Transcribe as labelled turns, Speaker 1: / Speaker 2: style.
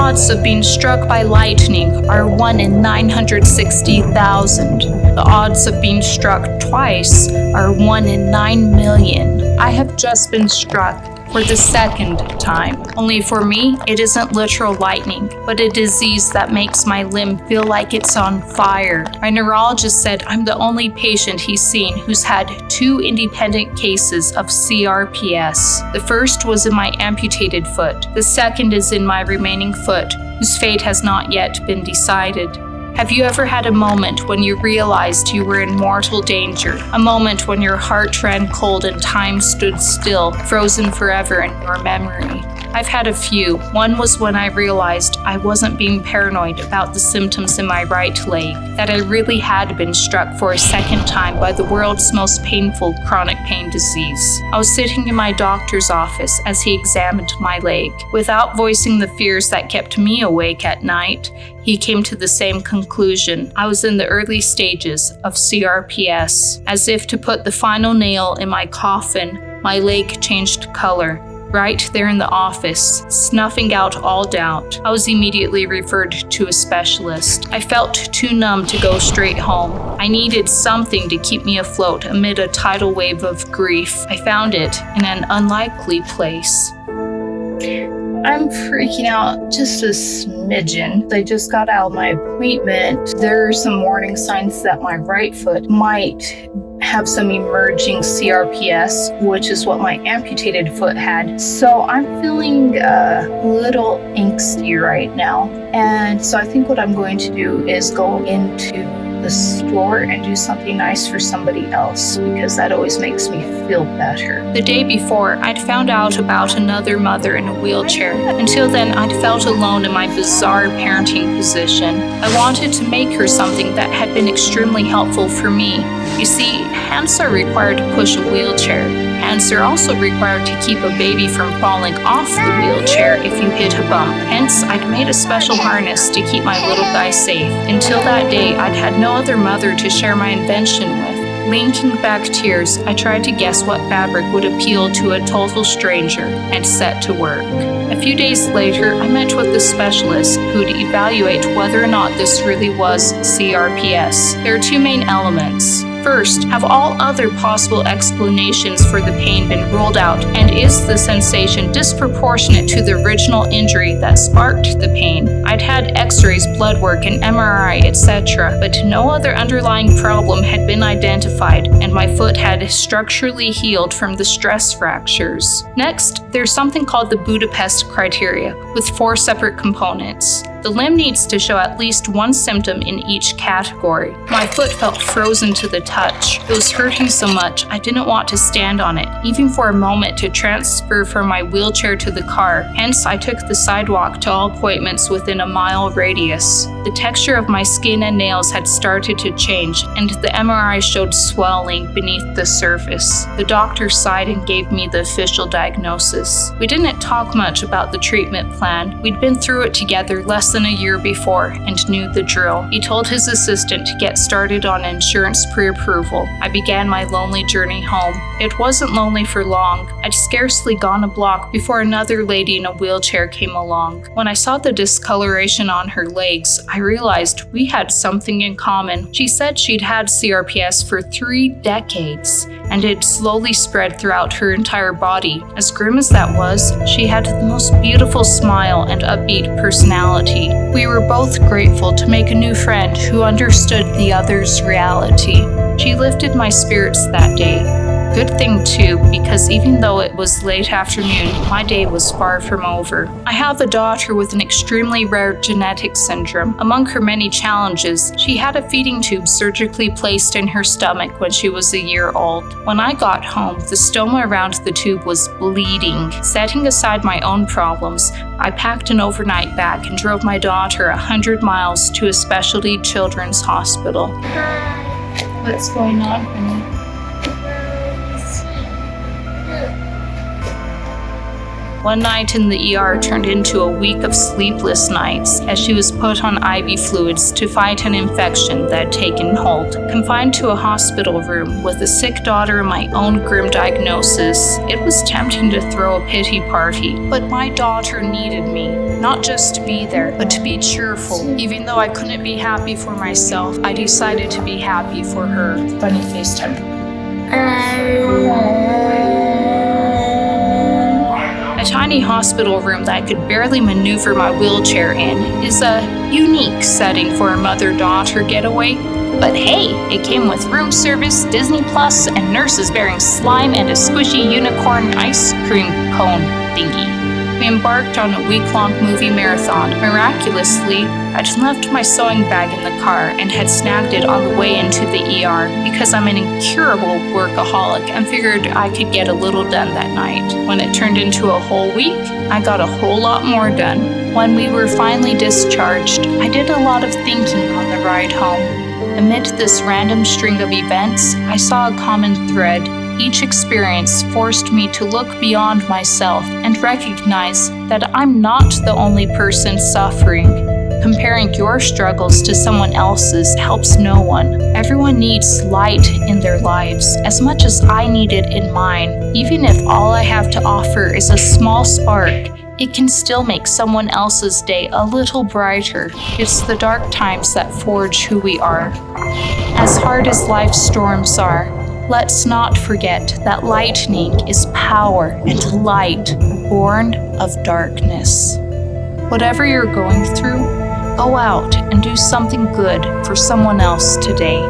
Speaker 1: odds of being struck by lightning are 1 in 960,000. The odds of being struck twice are 1 in 9 million. I have just been struck for the second time. Only for me, it isn't literal lightning, but a disease that makes my limb feel like it's on fire. My neurologist said I'm the only patient he's seen who's had 2 independent cases of CRPS. The first was in my amputated foot. The second is in my remaining foot, whose fate has not yet been decided. Have you ever had a moment when you realized you were in mortal danger? A moment when your heart ran cold and time stood still, frozen forever in your memory? I've had a few. One was when I realized I wasn't being paranoid about the symptoms in my right leg, that I really had been struck for a second time by the world's most painful chronic pain disease. I was sitting in my doctor's office as he examined my leg. Without voicing the fears that kept me awake at night, he came to the same conclusion. I was in the early stages of CRPS. As if to put the final nail in my coffin, my leg changed color. Right there in the office, snuffing out all doubt, I was immediately referred to a specialist. I felt too numb to go straight home. I needed something to keep me afloat amid a tidal wave of grief. I found it in an unlikely place. I'm freaking out just a smidgen. I just got out of my appointment. There are some warning signs that my right foot might have some emerging CRPS, which is what my amputated foot had. So I'm feeling a little angsty right now. And so I think what I'm going to do is go into the store and do something nice for somebody else, because that always makes me feel better. The day before, I'd found out about another mother in a wheelchair. Until then, I'd felt alone in my bizarre parenting position. I wanted to make her something that had been extremely helpful for me. You see, hands are required to push a wheelchair. Hands are also required to keep a baby from falling off the wheelchair if you hit a bump. Hence, I'd made a special harness to keep my little guy safe. Until that day, I'd had no other mother to share my invention with. Linking back tears, I tried to guess what fabric would appeal to a total stranger and set to work. A few days later, I met with the specialist who'd evaluate whether or not this really was CRPS. There are 2 main elements. First, have all other possible explanations for the pain been ruled out, and is the sensation disproportionate to the original injury that sparked the pain? I'd had x-rays, blood work, and MRI, etc., but no other underlying problem had been identified, and my foot had structurally healed from the stress fractures. Next, there's something called the Budapest Criteria, with 4 separate components. The limb needs to show at least 1 symptom in each category. My foot felt frozen to the touch. It was hurting so much, I didn't want to stand on it, even for a moment, to transfer from my wheelchair to the car. Hence, I took the sidewalk to all appointments within a mile radius. The texture of my skin and nails had started to change, and the MRI showed swelling beneath the surface. The doctor sighed and gave me the official diagnosis. We didn't talk much about the treatment plan. We'd been through it together less than a year before and knew the drill. He told his assistant to get started on insurance pre-approval. I began my lonely journey home. It wasn't lonely for long. I'd scarcely gone a block before another lady in a wheelchair came along. When I saw the discoloration on her legs, I realized we had something in common. She said she'd had CRPS for 3 decades, and it slowly spread throughout her entire body. As grim as that was, she had the most beautiful smile and upbeat personality. We were both grateful to make a new friend who understood the other's reality. She lifted my spirits that day. Good thing too, because even though it was late afternoon, my day was far from over. I have a daughter with an extremely rare genetic syndrome. Among her many challenges, she had a feeding tube surgically placed in her stomach when she was a year old. When I got home, the stoma around the tube was bleeding. Setting aside my own problems, I packed an overnight bag and drove my daughter 100 miles to a specialty children's hospital. What's going on, honey? One night in the ER turned into a week of sleepless nights as she was put on IV fluids to fight an infection that had taken hold. Confined to a hospital room with a sick daughter and my own grim diagnosis, it was tempting to throw a pity party. But my daughter needed me, not just to be there, but to be cheerful. Even though I couldn't be happy for myself, I decided to be happy for her. Funny FaceTime. A tiny hospital room that I could barely maneuver my wheelchair in is a unique setting for a mother-daughter getaway. But hey, it came with room service, Disney Plus, and nurses bearing slime and a squishy unicorn ice cream cone thingy. We embarked on a week-long movie marathon. Miraculously, I'd left my sewing bag in the car and had snagged it on the way into the ER because I'm an incurable workaholic and figured I could get a little done that night. When it turned into a whole week, I got a whole lot more done. When we were finally discharged, I did a lot of thinking on the ride home. Amid this random string of events, I saw a common thread. Each experience forced me to look beyond myself and recognize that I'm not the only person suffering. Comparing your struggles to someone else's helps no one. Everyone needs light in their lives as much as I need it in mine. Even if all I have to offer is a small spark, it can still make someone else's day a little brighter. It's the dark times that forge who we are. As hard as life's storms are, let's not forget that lightning is power and light born of darkness. Whatever you're going through, go out and do something good for someone else today.